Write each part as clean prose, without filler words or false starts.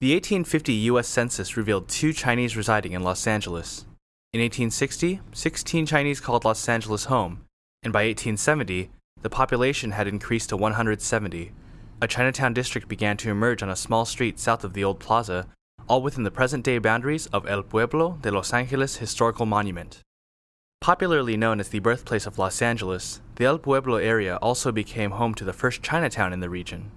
The 1850 U.S. Census revealed 2 Chinese residing in Los Angeles. In 1860, 16 Chinese called Los Angeles home, and by 1870, the population had increased to 170. A Chinatown district began to emerge on a small street south of the Old Plaza, all within the present-day boundaries of El Pueblo de Los Angeles Historical Monument. Popularly known as the birthplace of Los Angeles, the El Pueblo area also became home to the first Chinatown in the region.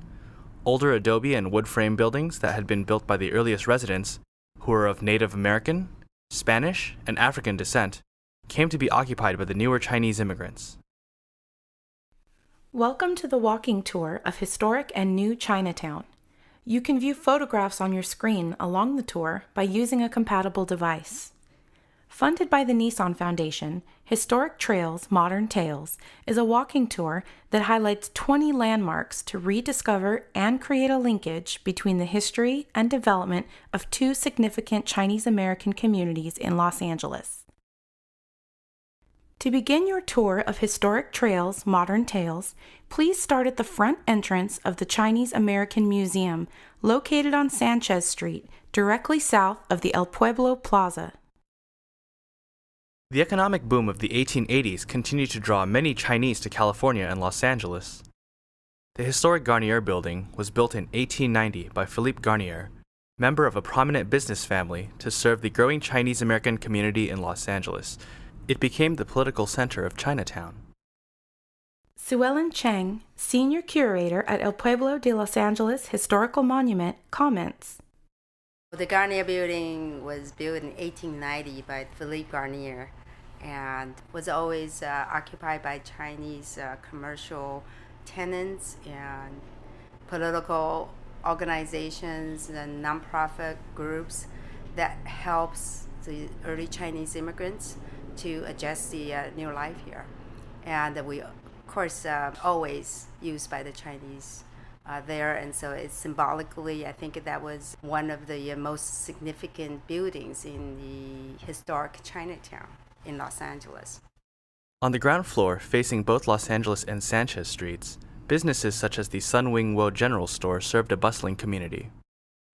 Older adobe and wood frame buildings that had been built by the earliest residents, who were of Native American, Spanish, and African descent, came to be occupied by the newer Chinese immigrants. Welcome to the walking tour of historic and new Chinatown. You can view photographs on your screen along the tour by using a compatible device. Funded by the Nissan Foundation, Historic Trails Modern Tales is a walking tour that highlights 20 landmarks to rediscover and create a linkage between the history and development of 2 significant Chinese American communities in Los Angeles. To begin your tour of Historic Trails Modern Tales, please start at the front entrance of the Chinese American Museum, located on Sanchez Street, directly south of the El Pueblo Plaza. The economic boom of the 1880s continued to draw many Chinese to California and Los Angeles. The historic Garnier Building was built in 1890 by Philippe Garnier, member of a prominent business family, to serve the growing Chinese American community in Los Angeles. It became the political center of Chinatown. Suellen Cheng, senior curator at El Pueblo de Los Angeles Historical Monument, comments. The Garnier Building was built in 1890 by Philippe Garnier and was always occupied by Chinese commercial tenants and political organizations and nonprofit groups that helps the early Chinese immigrants to adjust the new life here. And we, of course, always used by the Chinese there, and so it's symbolically, I think that was one of the most significant buildings in the historic Chinatown in Los Angeles. On the ground floor, facing both Los Angeles and Sanchez Streets, businesses such as the Sun Wing Wo General Store served a bustling community.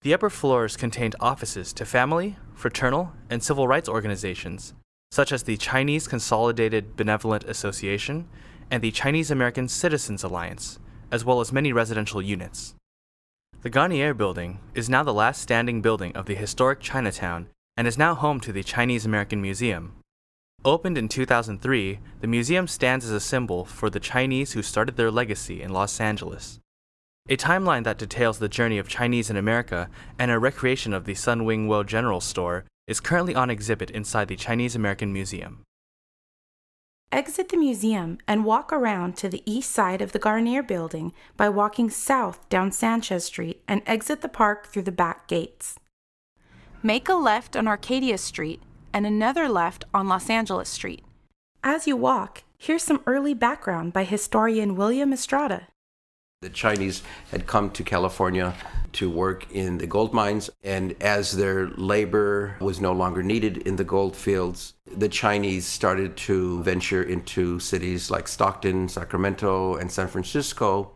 The upper floors contained offices to family, fraternal, and civil rights organizations, such as the Chinese Consolidated Benevolent Association and the Chinese American Citizens Alliance, as well as many residential units. The Garnier Building is now the last standing building of the historic Chinatown and is now home to the Chinese American Museum. Opened in 2003, the museum stands as a symbol for the Chinese who started their legacy in Los Angeles. A timeline that details the journey of Chinese in America and a recreation of the Sun Wing Wo General Store is currently on exhibit inside the Chinese American Museum. Exit the museum and walk around to the east side of the Garnier Building by walking south down Sanchez Street and exit the park through the back gates. Make a left on Arcadia Street and another left on Los Angeles Street. As you walk, here's some early background by historian William Estrada. The Chinese had come to California to work in the gold mines, and as their labor was no longer needed in the gold fields, the Chinese started to venture into cities like Stockton, Sacramento, and San Francisco,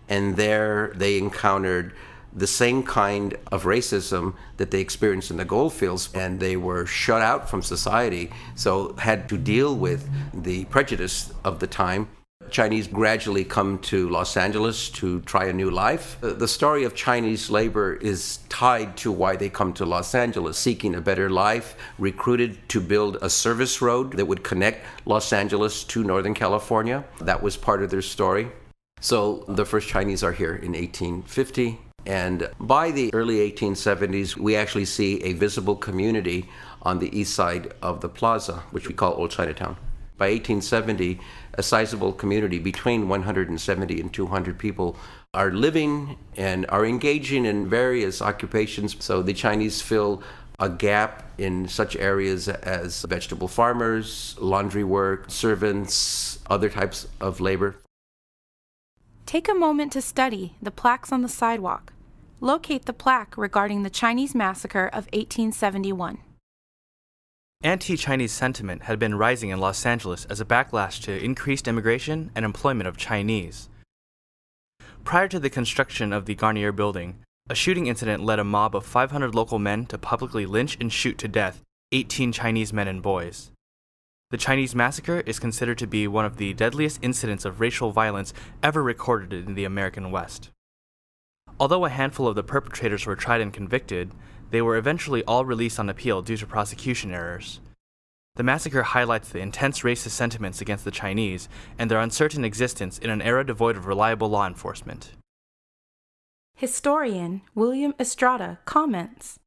and there they encountered the same kind of racism that they experienced in the gold fields, and they were shut out from society, so had to deal with the prejudice of the time. Chinese gradually come to Los Angeles to try a new life. The story of Chinese labor is tied to why they come to Los Angeles, seeking a better life, recruited to build a service road that would connect Los Angeles to Northern California. That was part of their story. So the first Chinese are here in 1850, and by the early 1870s, we actually see a visible community on the east side of the plaza, which we call Old Chinatown. By 1870, a sizable community between 170 and 200 people are living and are engaging in various occupations. So the Chinese fill a gap in such areas as vegetable farmers, laundry work, servants, other types of labor. Take a moment to study the plaques on the sidewalk. Locate the plaque regarding the Chinese Massacre of 1871. Anti-Chinese sentiment had been rising in Los Angeles as a backlash to increased immigration and employment of Chinese. Prior to the construction of the Garnier Building, A shooting incident led a mob of 500 local men to publicly lynch and shoot to death 18 Chinese men and boys. The Chinese Massacre is considered to be one of the deadliest incidents of racial violence ever recorded in the American West. Although a handful of the perpetrators were tried and convicted, they were eventually all released on appeal due to prosecution errors. The massacre highlights the intense racist sentiments against the Chinese and their uncertain existence in an era devoid of reliable law enforcement. Historian William Estrada comments,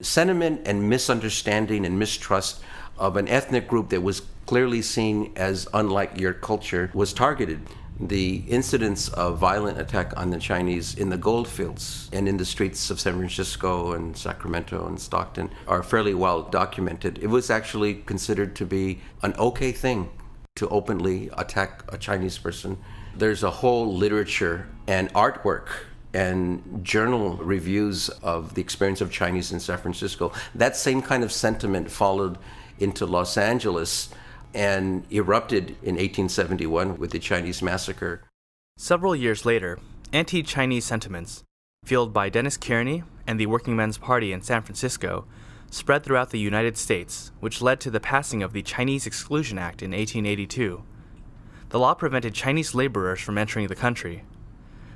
Sentiment and misunderstanding and mistrust of an ethnic group that was clearly seen as unlike your culture was targeted. The incidents of violent attack on the Chinese in the gold fields and in the streets of San Francisco and Sacramento and Stockton are fairly well documented. It was actually considered to be an okay thing to openly attack a Chinese person. There's a whole literature and artwork and journal reviews of the experience of Chinese in San Francisco. That same kind of sentiment followed into Los Angeles and erupted in 1871 with the Chinese Massacre. Several years later, anti-Chinese sentiments, fueled by Dennis Kearney and the Working Men's Party in San Francisco, spread throughout the United States, which led to the passing of the Chinese Exclusion Act in 1882. The law prevented Chinese laborers from entering the country.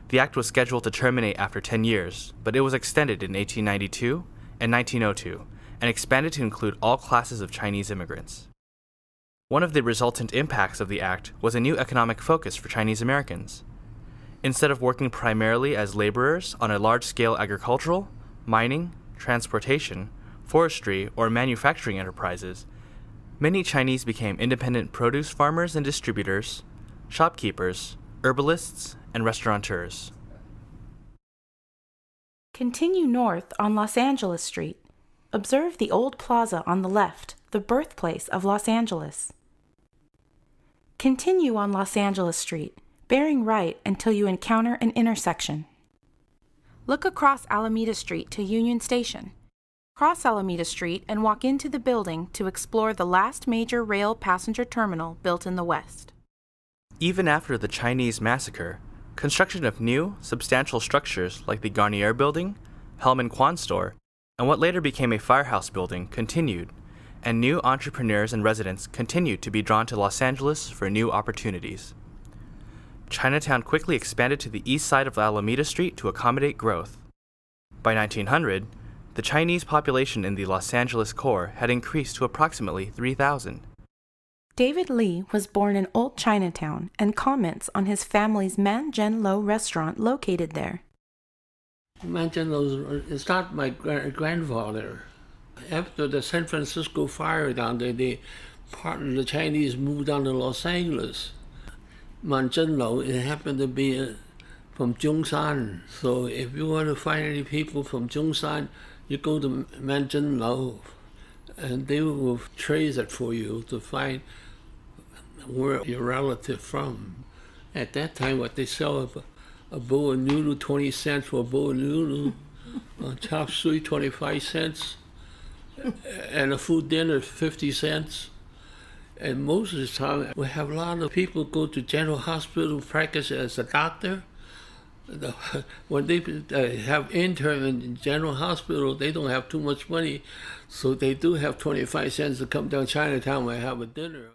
The act was scheduled to terminate after 10 years, but it was extended in 1892 and 1902 and expanded to include all classes of Chinese immigrants. One of the resultant impacts of the act was a new economic focus for Chinese Americans. Instead of working primarily as laborers on a large-scale agricultural, mining, transportation, forestry, or manufacturing enterprises, many Chinese became independent produce farmers and distributors, shopkeepers, herbalists, and restaurateurs. Continue north on Los Angeles Street. Observe the Old Plaza on the left, the birthplace of Los Angeles. Continue on Los Angeles Street, bearing right until you encounter an intersection. Look across Alameda Street to Union Station. Cross Alameda Street and walk into the building to explore the last major rail passenger terminal built in the West. Even after the Chinese Massacre, construction of new, substantial structures like the Garnier Building, Hellman Kwan Store, and what later became a firehouse building continued, and new entrepreneurs and residents continued to be drawn to Los Angeles for new opportunities. Chinatown quickly expanded to the east side of Alameda Street to accommodate growth. By 1900, the Chinese population in the Los Angeles core had increased to approximately 3,000. David Lee was born in Old Chinatown and comments on his family's Man Jen Lo restaurant located there. Man Jen Lo is not my grandfather. After the San Francisco fire down there, part of the Chinese moved down to Los Angeles. Man Jen Lo, it happened to be from Zhongshan. So if you want to find any people from Zhongshan, you go to Man Jen Lo, and they will trace it for you to find where your relative from. At that time, what they sell a bowl of noodle, 20 cents for a bowl of noodle, chop suey, 25 cents, and a food dinner, 50 cents. And most of the time, we have a lot of people go to general hospital, practice as a doctor. When they have intern in general hospital, they don't have too much money, so they do have 25 cents to come down Chinatown and have a dinner.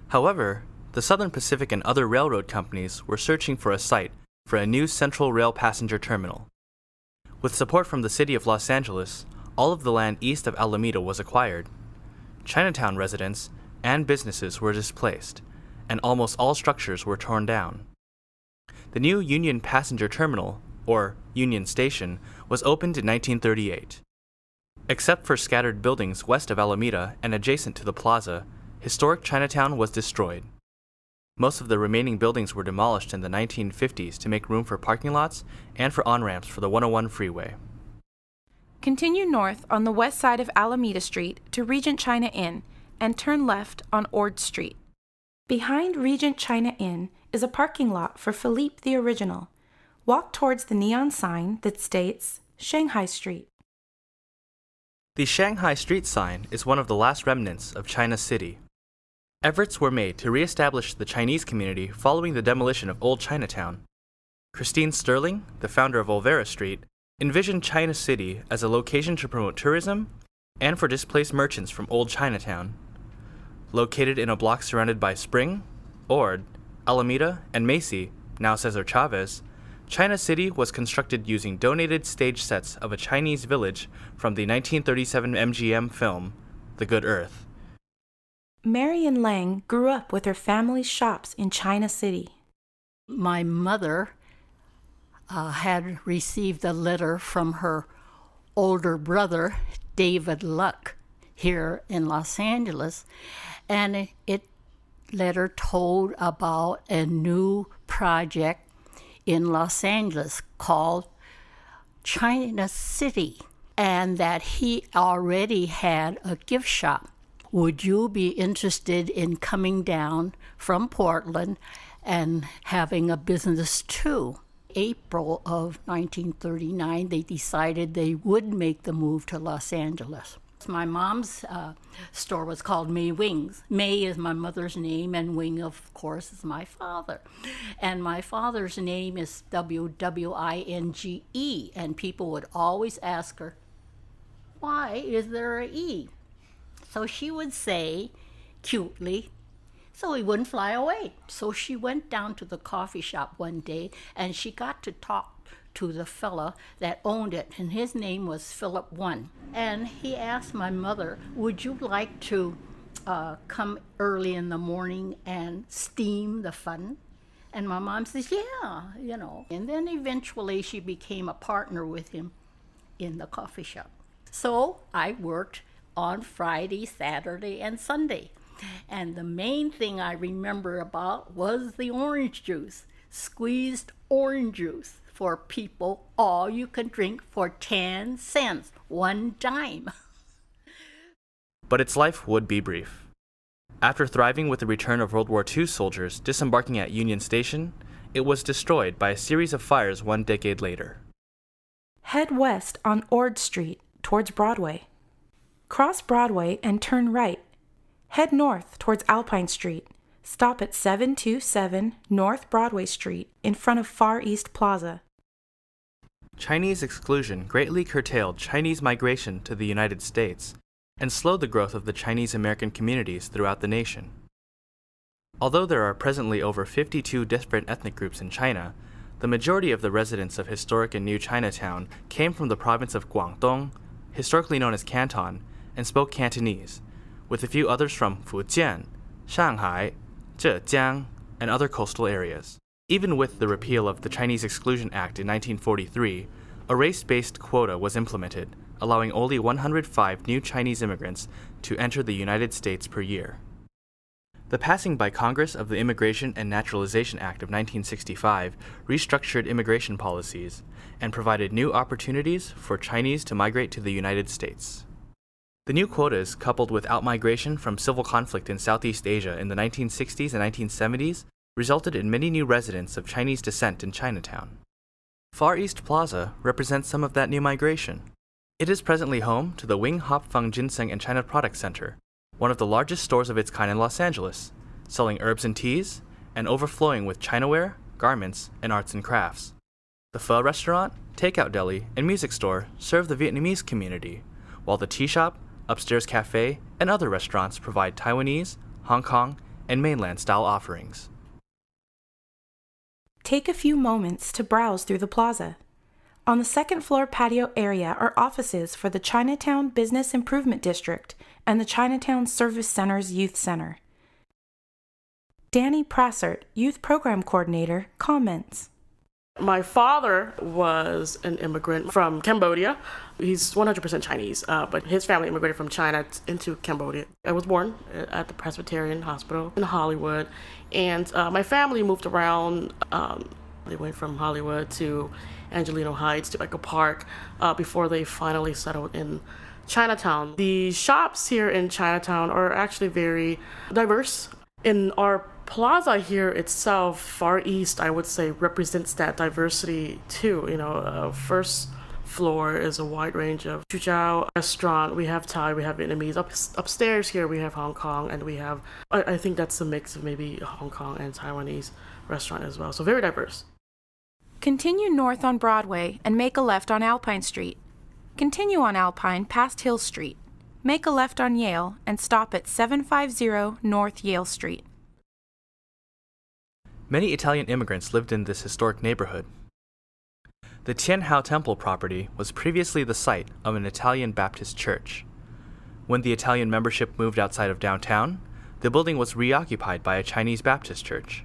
However, the Southern Pacific and other railroad companies were searching for a site for a new central rail passenger terminal. With support from the city of Los Angeles, all of the land east of Alameda was acquired. Chinatown residents and businesses were displaced, and almost all structures were torn down. The new Union Passenger Terminal, or Union Station, was opened in 1938. Except for scattered buildings west of Alameda and adjacent to the plaza, historic Chinatown was destroyed. Most of the remaining buildings were demolished in the 1950s to make room for parking lots and for on-ramps for the 101 freeway. Continue north on the west side of Alameda Street to Regent China Inn and turn left on Ord Street. Behind Regent China Inn is a parking lot for Philippe the Original. Walk towards the neon sign that states Shanghai Street. The Shanghai Street sign is one of the last remnants of China City. Efforts were made to re-establish the Chinese community following the demolition of Old Chinatown. Christine Sterling, the founder of Olvera Street, envisioned China City as a location to promote tourism and for displaced merchants from Old Chinatown. Located in a block surrounded by Spring, Ord, Alameda, and Macy, now Cesar Chavez, China City was constructed using donated stage sets of a Chinese village from the 1937 MGM film, The Good Earth. Marion Lang grew up with her family's shops in China City. My mother had received a letter from her older brother, David Luck, here in Los Angeles, and it letter told about a new project in Los Angeles called China City, and that he already had a gift shop. Would you be interested in coming down from Portland and having a business too? April of 1939, they decided they would make the move to Los Angeles. My mom's store was called May Wings. May is my mother's name, and Wing, of course, is my father. And my father's name is W-W-I-N-G-E, and people would always ask her, why is there an E? So she would say, cutely, so he wouldn't fly away. So she went down to the coffee shop one day, and she got to talk to the fella that owned it, and his name was Philip One. And he asked my mother, would you like to come early in the morning and steam the fun? And my mom says, yeah, you know. And then eventually she became a partner with him in the coffee shop. So I worked on Friday, Saturday, and Sunday. And the main thing I remember about was the orange juice, squeezed orange juice for people, all you can drink for 10 cents, 1 dime. But its life would be brief. After thriving with the return of World War II soldiers disembarking at Union Station, it was destroyed by a series of fires 1 decade later. Head west on Ord Street towards Broadway. Cross Broadway and turn right. Head north towards Alpine Street. Stop at 727 North Broadway Street in front of Far East Plaza. Chinese exclusion greatly curtailed Chinese migration to the United States and slowed the growth of the Chinese American communities throughout the nation. Although there are presently over 52 different ethnic groups in China, the majority of the residents of historic and new Chinatown came from the province of Guangdong, historically known as Canton, and spoke Cantonese, with a few others from Fujian, Shanghai, Zhejiang, and other coastal areas. Even with the repeal of the Chinese Exclusion Act in 1943, a race-based quota was implemented, allowing only 105 new Chinese immigrants to enter the United States per year. The passing by Congress of the Immigration and Naturalization Act of 1965 restructured immigration policies and provided new opportunities for Chinese to migrate to the United States. The new quotas, coupled with outmigration from civil conflict in Southeast Asia in the 1960s and 1970s, resulted in many new residents of Chinese descent in Chinatown. Far East Plaza represents some of that new migration. It is presently home to the Wing Hop Fung Ginseng and China Product Center, one of the largest stores of its kind in Los Angeles, selling herbs and teas, and overflowing with Chinaware, garments, and arts and crafts. The pho restaurant, takeout deli, and music store serve the Vietnamese community, while the tea shop, upstairs cafe, and other restaurants provide Taiwanese, Hong Kong, and mainland-style offerings. Take a few moments to browse through the plaza. On the second-floor patio area are offices for the Chinatown Business Improvement District and the Chinatown Service Center's Youth Center. Danny Prassert, Youth Program Coordinator, comments. My father was an immigrant from Cambodia. He's 100% Chinese, but his family immigrated from China into Cambodia. I was born at the Presbyterian Hospital in Hollywood, and my family moved around. They went from Hollywood to Angelino Heights to Echo Park before they finally settled in Chinatown. The shops here in Chinatown are actually very diverse. In our plaza here itself, Far East, I would say, represents that diversity too. First floor is a wide range of Chuzhou restaurant. We have Thai, we have Vietnamese. Upstairs here we have Hong Kong, and we have, I think that's a mix of maybe Hong Kong and Taiwanese restaurant as well. So very diverse. Continue north on Broadway and make a left on Alpine Street. Continue on Alpine past Hill Street. Make a left on Yale and stop at 750 North Yale Street. Many Italian immigrants lived in this historic neighborhood. The Tianhou Temple property was previously the site of an Italian Baptist church. When the Italian membership moved outside of downtown, the building was reoccupied by a Chinese Baptist church.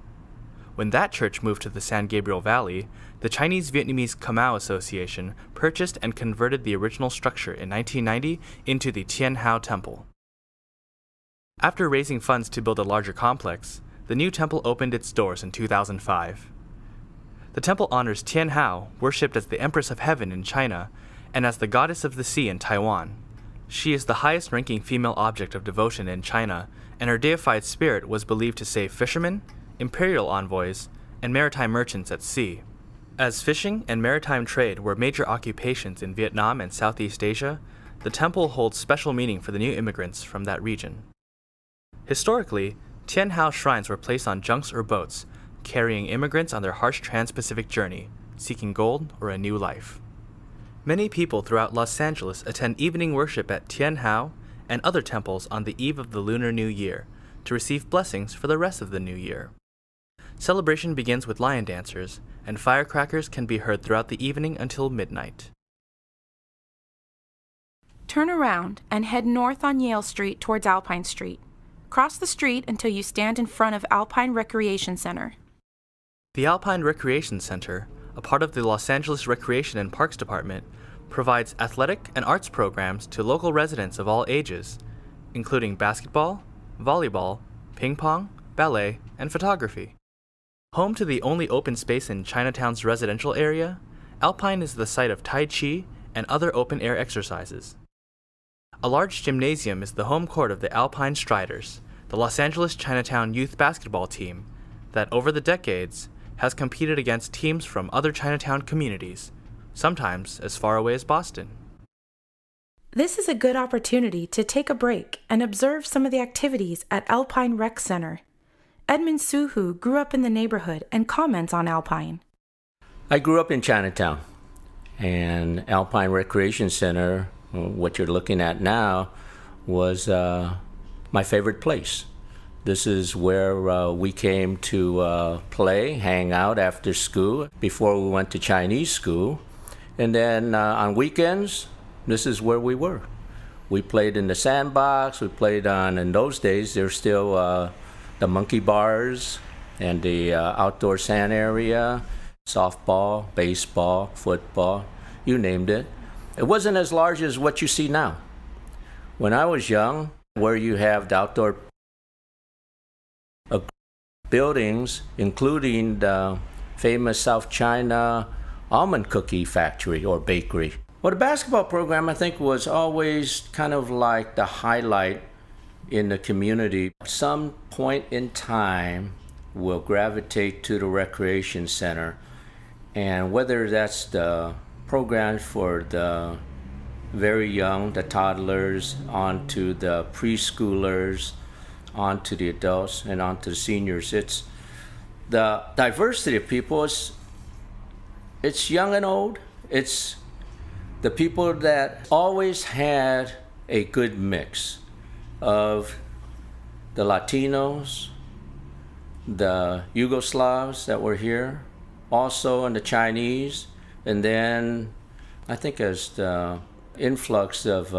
When that church moved to the San Gabriel Valley, the Chinese Vietnamese Kamau Association purchased and converted the original structure in 1990 into the Tianhou Temple. After raising funds to build a larger complex, the new temple opened its doors in 2005. The temple honors Tianhou, worshipped as the Empress of Heaven in China and as the Goddess of the Sea in Taiwan. She is the highest-ranking female object of devotion in China, and her deified spirit was believed to save fishermen, imperial envoys, and maritime merchants at sea. As fishing and maritime trade were major occupations in Vietnam and Southeast Asia, the temple holds special meaning for the new immigrants from that region. Historically, Tianhou shrines were placed on junks or boats, carrying immigrants on their harsh trans-Pacific journey, seeking gold or a new life. Many people throughout Los Angeles attend evening worship at Tianhou and other temples on the eve of the Lunar New Year to receive blessings for the rest of the new year. Celebration begins with lion dancers, and firecrackers can be heard throughout the evening until midnight. Turn around and head north on Yale Street towards Alpine Street. Cross the street until you stand in front of Alpine Recreation Center. The Alpine Recreation Center, a part of the Los Angeles Recreation and Parks Department, provides athletic and arts programs to local residents of all ages, including basketball, volleyball, ping pong, ballet, and photography. Home to the only open space in Chinatown's residential area, Alpine is the site of Tai Chi and other open-air exercises. A large gymnasium is the home court of the Alpine Striders, the Los Angeles Chinatown youth basketball team that, over the decades, has competed against teams from other Chinatown communities, sometimes as far away as Boston. This is a good opportunity to take a break and observe some of the activities at Alpine Rec Center. Edmund Suhu grew up in the neighborhood and comments on Alpine. I grew up in Chinatown, and Alpine Recreation Center, what you're looking at now, was my favorite place. This is where we came to play, hang out after school, before we went to Chinese school. And then on weekends, this is where we were. We played in the sandbox, we played in those days, there's still the monkey bars and the outdoor sand area, softball, baseball, football, you named it. It wasn't as large as what you see now. When I was young, where you have the outdoor buildings, including the famous South China almond cookie factory or bakery. Well, the basketball program, I think, was always kind of like the highlight in the community. At some point in time, we'll gravitate to the recreation center, and whether that's the program for the very young, the toddlers, on to the preschoolers, on to the adults, and on to the seniors. It's the diversity of people. It's young and old. It's the people that always had a good mix of the Latinos, the Yugoslavs that were here, also and the Chinese, and then I think as the influx of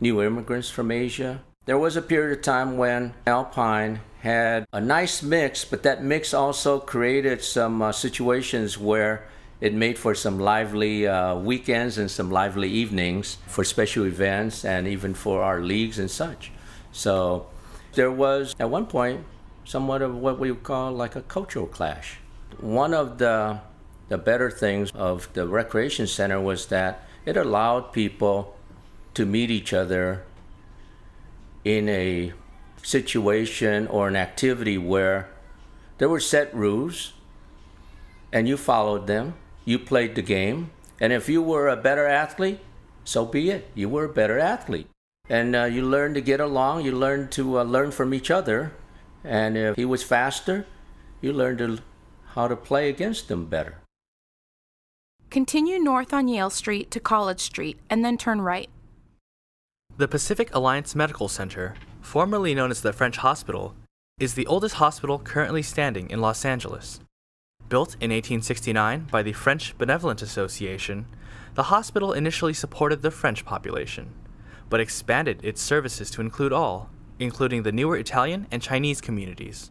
new immigrants from Asia. There was a period of time when Alpine had a nice mix, but that mix also created some situations where it made for some lively weekends and some lively evenings for special events and even for our leagues and such. So there was, at one point, somewhat of what we would call like a cultural clash. One of the better things of the recreation center was that it allowed people to meet each other in a situation or an activity where there were set rules and you followed them, you played the game, and if you were a better athlete, so be it. You were a better athlete. And you learned to get along, you learned to learn from each other, and if he was faster, you learned how to play against him better. Continue north on Yale Street to College Street and then turn right. The Pacific Alliance Medical Center, formerly known as the French Hospital, is the oldest hospital currently standing in Los Angeles. Built in 1869 by the French Benevolent Association, the hospital initially supported the French population, but expanded its services to include all, including the newer Italian and Chinese communities.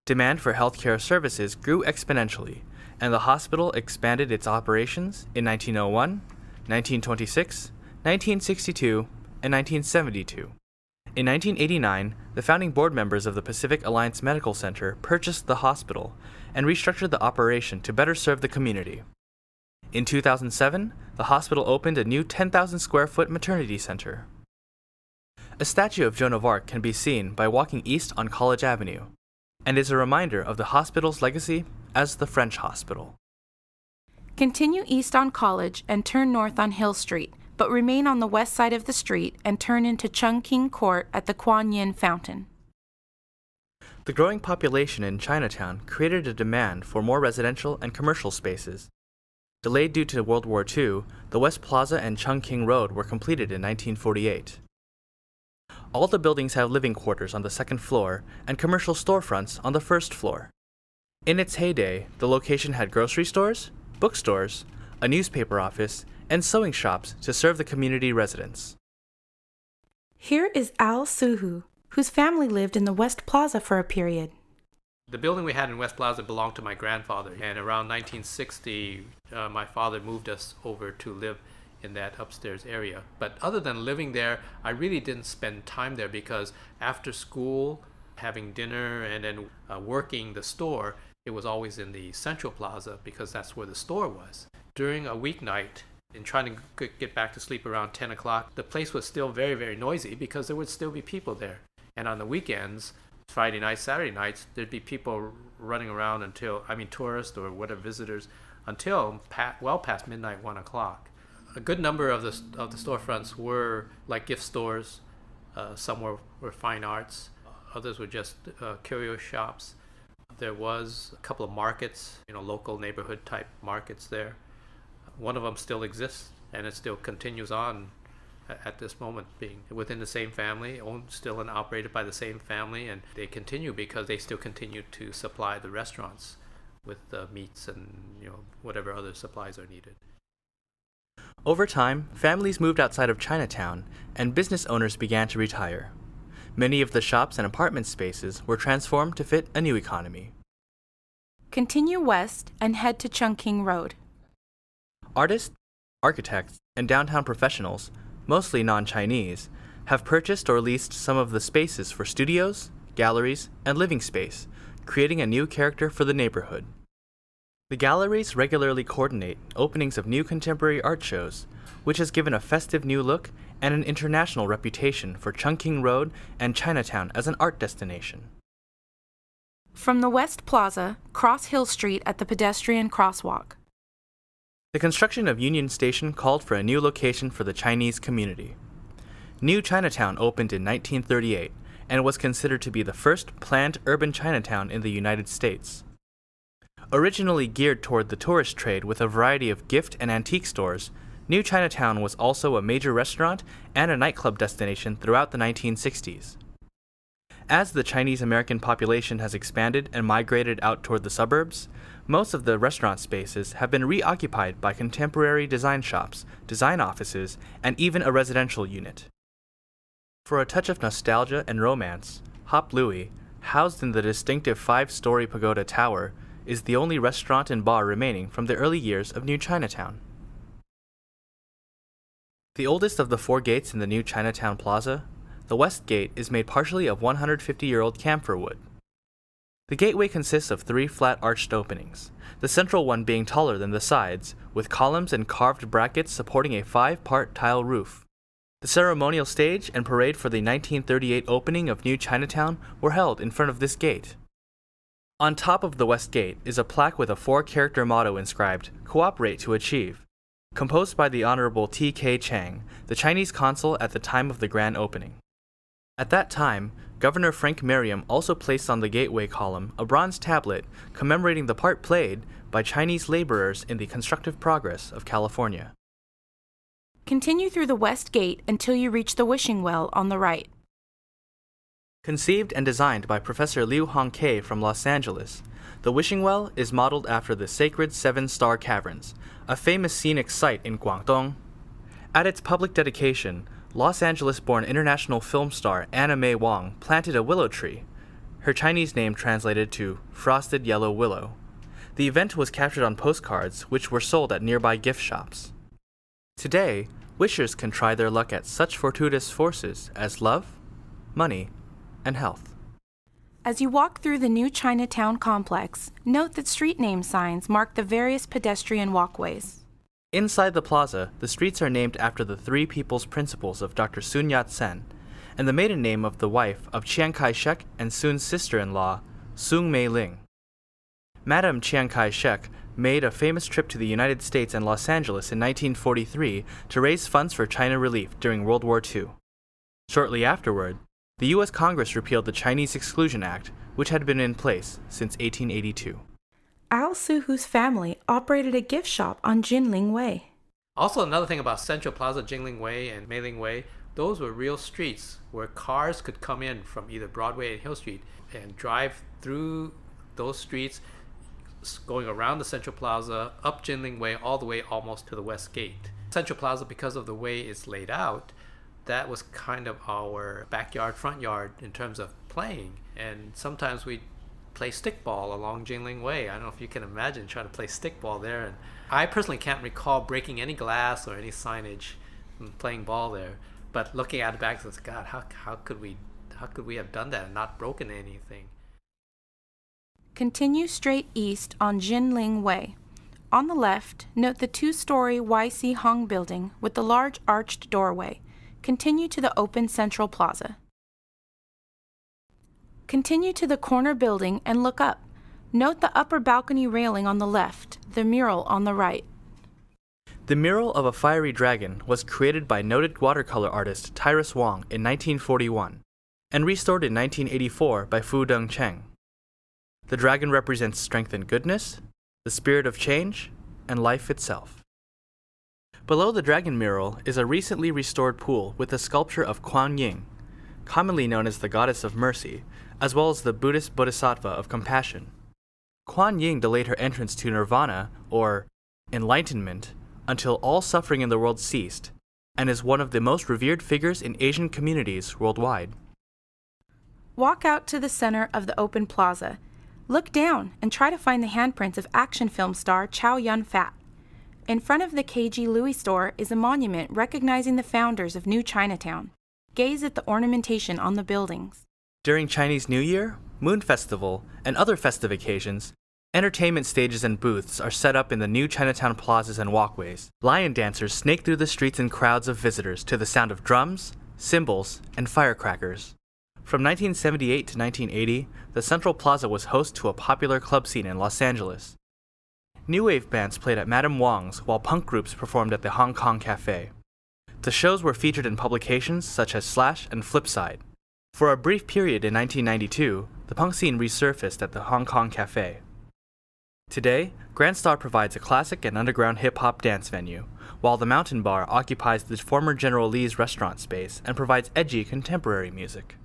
Demand for healthcare services grew exponentially, and the hospital expanded its operations in 1901, 1926, 1962, and 1972. In 1989, the founding board members of the Pacific Alliance Medical Center purchased the hospital and restructured the operation to better serve the community. In 2007, the hospital opened a new 10,000 square foot maternity center. A statue of Joan of Arc can be seen by walking east on College Avenue, and is a reminder of the hospital's legacy as the French hospital. Continue east on College and turn north on Hill Street, but remain on the west side of the street and turn into Chungking Court at the Kuan Yin Fountain. The growing population in Chinatown created a demand for more residential and commercial spaces. Delayed due to World War II, the West Plaza and Chungking Road were completed in 1948. All the buildings have living quarters on the second floor and commercial storefronts on the first floor. In its heyday, the location had grocery stores, bookstores, a newspaper office, and sewing shops to serve the community residents. Here is Al Suhu, whose family lived in the West Plaza for a period. The building we had in West Plaza belonged to my grandfather, and around 1960, my father moved us over to live in that upstairs area. But other than living there, I really didn't spend time there because after school, having dinner, and then working the store, it was always in the Central Plaza because that's where the store was. During a weeknight, and trying to get back to sleep around 10 o'clock, the place was still very, very noisy because there would still be people there. And on the weekends, Friday nights, Saturday nights, there'd be people running around tourists or whatever visitors, until well past midnight, 1 o'clock. A good number of the storefronts were like gift stores. Some were fine arts. Others were just curio shops. There was a couple of markets, local neighborhood type markets there. One of them still exists, and it still continues on at this moment, being within the same family, owned still and operated by the same family, and they continue because they still continue to supply the restaurants with meats and whatever other supplies are needed. Over time, families moved outside of Chinatown, and business owners began to retire. Many of the shops and apartment spaces were transformed to fit a new economy. Continue west and head to Chungking Road. Artists, architects, and downtown professionals, mostly non-Chinese, have purchased or leased some of the spaces for studios, galleries, and living space, creating a new character for the neighborhood. The galleries regularly coordinate openings of new contemporary art shows, which has given a festive new look and an international reputation for Chungking Road and Chinatown as an art destination. From the West Plaza, cross Hill Street at the pedestrian crosswalk. The construction of Union Station called for a new location for the Chinese community. New Chinatown opened in 1938 and was considered to be the first planned urban Chinatown in the United States. Originally geared toward the tourist trade with a variety of gift and antique stores, New Chinatown was also a major restaurant and a nightclub destination throughout the 1960s. As the Chinese American population has expanded and migrated out toward the suburbs, most of the restaurant spaces have been reoccupied by contemporary design shops, design offices, and even a residential unit. For a touch of nostalgia and romance, Hop Louie, housed in the distinctive 5-story pagoda tower, is the only restaurant and bar remaining from the early years of New Chinatown. The oldest of the 4 gates in the New Chinatown Plaza, the West Gate is made partially of 150-year-old camphor wood. The gateway consists of 3 flat arched openings, the central one being taller than the sides, with columns and carved brackets supporting a 5-part tile roof. The ceremonial stage and parade for the 1938 opening of New Chinatown were held in front of this gate. On top of the West Gate is a plaque with a 4-character motto inscribed, "Cooperate to Achieve," composed by the Honorable T.K. Chang, the Chinese consul at the time of the grand opening. At that time, Governor Frank Merriam also placed on the gateway column a bronze tablet commemorating the part played by Chinese laborers in the constructive progress of California. Continue through the west gate until you reach the wishing well on the right. Conceived and designed by Professor Liu Hongkei from Los Angeles, the Wishing Well is modeled after the sacred Seven-Star Caverns, a famous scenic site in Guangdong. At its public dedication, Los Angeles-born international film star Anna May Wong planted a willow tree, her Chinese name translated to Frosted Yellow Willow. The event was captured on postcards, which were sold at nearby gift shops. Today, wishers can try their luck at such fortuitous forces as love, money, and health. As you walk through the new Chinatown complex, note that street name signs mark the various pedestrian walkways. Inside the plaza, the streets are named after the three people's principles of Dr. Sun Yat-sen, and the maiden name of the wife of Chiang Kai-shek and Sun's sister-in-law, Sung Mei-ling. Madame Chiang Kai-shek made a famous trip to the United States and Los Angeles in 1943 to raise funds for China relief during World War II. Shortly afterward, the U.S. Congress repealed the Chinese Exclusion Act, which had been in place since 1882. Al Suhu's family operated a gift shop on Jinling Way. Also, another thing about Central Plaza, Jingling Way, and Meiling Way, those were real streets where cars could come in from either Broadway and Hill Street and drive through those streets, going around the Central Plaza, up Jinling Way, all the way almost to the West Gate. Central Plaza, because of the way it's laid out, that was kind of our backyard, front yard in terms of playing. And sometimes we'd play stickball along Jingling Way. I don't know if you can imagine trying to play stickball there. And I personally can't recall breaking any glass or any signage and playing ball there. But looking at it back, it's God, how could we have done that and not broken anything? Continue straight east on Jinling Way. On the left, note the two-story YC Hong building with the large arched doorway. Continue to the open Central Plaza. Continue to the corner building and look up. Note the upper balcony railing on the left, the mural on the right. The mural of a fiery dragon was created by noted watercolor artist Tyrus Wong in 1941 and restored in 1984 by Fu Deng Cheng. The dragon represents strength and goodness, the spirit of change, and life itself. Below the dragon mural is a recently restored pool with a sculpture of Kuan Yin, commonly known as the goddess of mercy, as well as the Buddhist bodhisattva of compassion. Kuan Yin delayed her entrance to nirvana, or enlightenment, until all suffering in the world ceased, and is one of the most revered figures in Asian communities worldwide. Walk out to the center of the open plaza. Look down and try to find the handprints of action film star Chow Yun-fat. In front of the KG Louis store is a monument recognizing the founders of New Chinatown. Gaze at the ornamentation on the buildings. During Chinese New Year, Moon Festival, and other festive occasions, entertainment stages and booths are set up in the new Chinatown plazas and walkways. Lion dancers snake through the streets in crowds of visitors to the sound of drums, cymbals, and firecrackers. From 1978 to 1980, the Central Plaza was host to a popular club scene in Los Angeles. New wave bands played at Madame Wong's while punk groups performed at the Hong Kong Cafe. The shows were featured in publications such as Slash and Flipside. For a brief period in 1992, the punk scene resurfaced at the Hong Kong Cafe. Today, Grand Star provides a classic and underground hip-hop dance venue, while the Mountain Bar occupies the former General Lee's restaurant space and provides edgy contemporary music.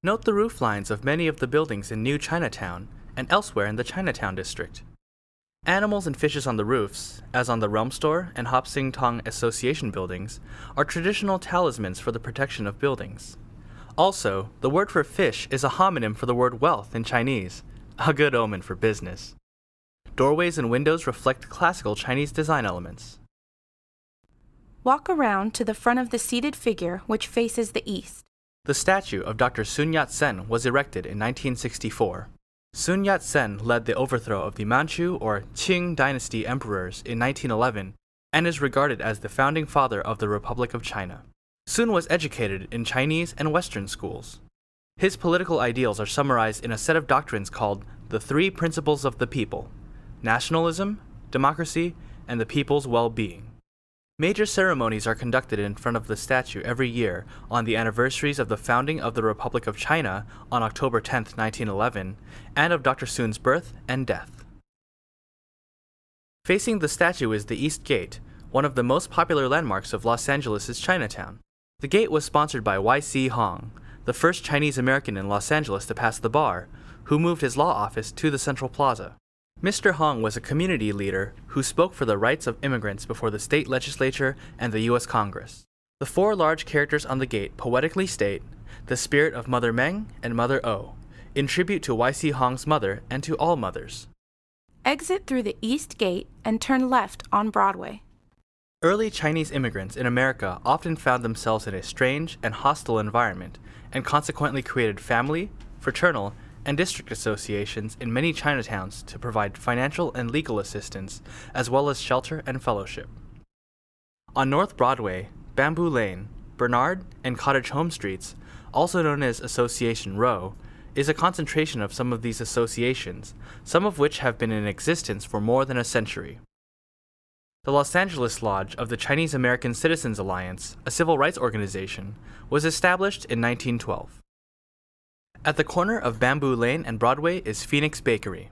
Note the roof lines of many of the buildings in New Chinatown and elsewhere in the Chinatown district. Animals and fishes on the roofs, as on the Realm Store and Hop Sing Tong Association buildings, are traditional talismans for the protection of buildings. Also, the word for fish is a homonym for the word wealth in Chinese, a good omen for business. Doorways and windows reflect classical Chinese design elements. Walk around to the front of the seated figure which faces the east. The statue of Dr. Sun Yat-sen was erected in 1964. Sun Yat-sen led the overthrow of the Manchu or Qing dynasty emperors in 1911 and is regarded as the founding father of the Republic of China. Sun was educated in Chinese and Western schools. His political ideals are summarized in a set of doctrines called the Three Principles of the People: nationalism, democracy, and the people's well-being. Major ceremonies are conducted in front of the statue every year on the anniversaries of the founding of the Republic of China on October 10, 1911, and of Dr. Sun's birth and death. Facing the statue is the East Gate, one of the most popular landmarks of Los Angeles' Chinatown. The gate was sponsored by Y.C. Hong, the first Chinese American in Los Angeles to pass the bar, who moved his law office to the Central Plaza. Mr. Hong was a community leader who spoke for the rights of immigrants before the state legislature and the U.S. Congress. The four large characters on the gate poetically state, "The spirit of Mother Meng and Mother O," in tribute to Y.C. Hong's mother and to all mothers. Exit through the East Gate and turn left on Broadway. Early Chinese immigrants in America often found themselves in a strange and hostile environment and consequently created family, fraternal, and district associations in many Chinatowns to provide financial and legal assistance, as well as shelter and fellowship. On North Broadway, Bamboo Lane, Bernard, and Cottage Home Streets, also known as Association Row, is a concentration of some of these associations, some of which have been in existence for more than a century. The Los Angeles Lodge of the Chinese American Citizens Alliance, a civil rights organization, was established in 1912. At the corner of Bamboo Lane and Broadway is Phoenix Bakery.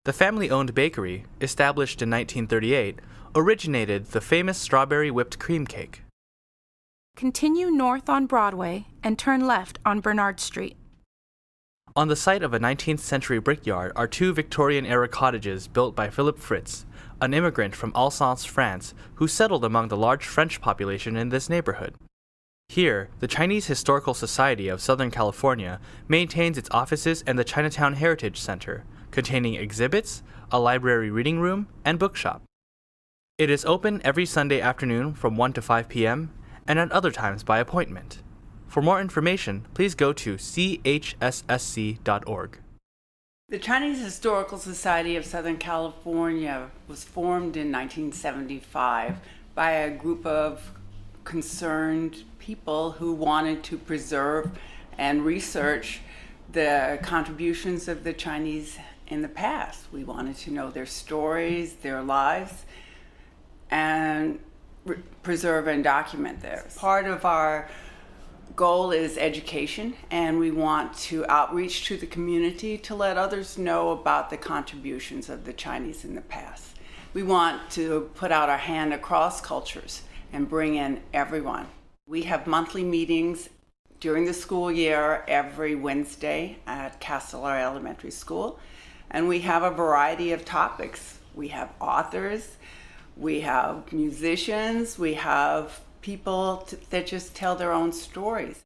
The family-owned bakery, established in 1938, originated the famous strawberry whipped cream cake. Continue north on Broadway and turn left on Bernard Street. On the site of a 19th century brickyard are two Victorian-era cottages built by Philip Fritz, an immigrant from Alsace, France, who settled among the large French population in this neighborhood. Here, the Chinese Historical Society of Southern California maintains its offices and the Chinatown Heritage Center, containing exhibits, a library reading room, and bookshop. It is open every Sunday afternoon from 1 to 5 p.m. and at other times by appointment. For more information, please go to chssc.org. The Chinese Historical Society of Southern California was formed in 1975 by a group of concerned people who wanted to preserve and research the contributions of the Chinese in the past. We wanted to know their stories, their lives, and preserve and document theirs. Part of our goal is education, and we want to outreach to the community to let others know about the contributions of the Chinese in the past. We want to put out our hand across cultures and bring in everyone. We have monthly meetings during the school year every Wednesday at Casteller Elementary School, and we have a variety of topics. We have authors, we have musicians, we have people that just tell their own stories.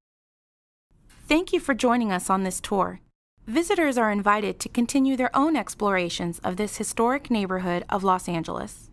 Thank you for joining us on this tour. Visitors are invited to continue their own explorations of this historic neighborhood of Los Angeles.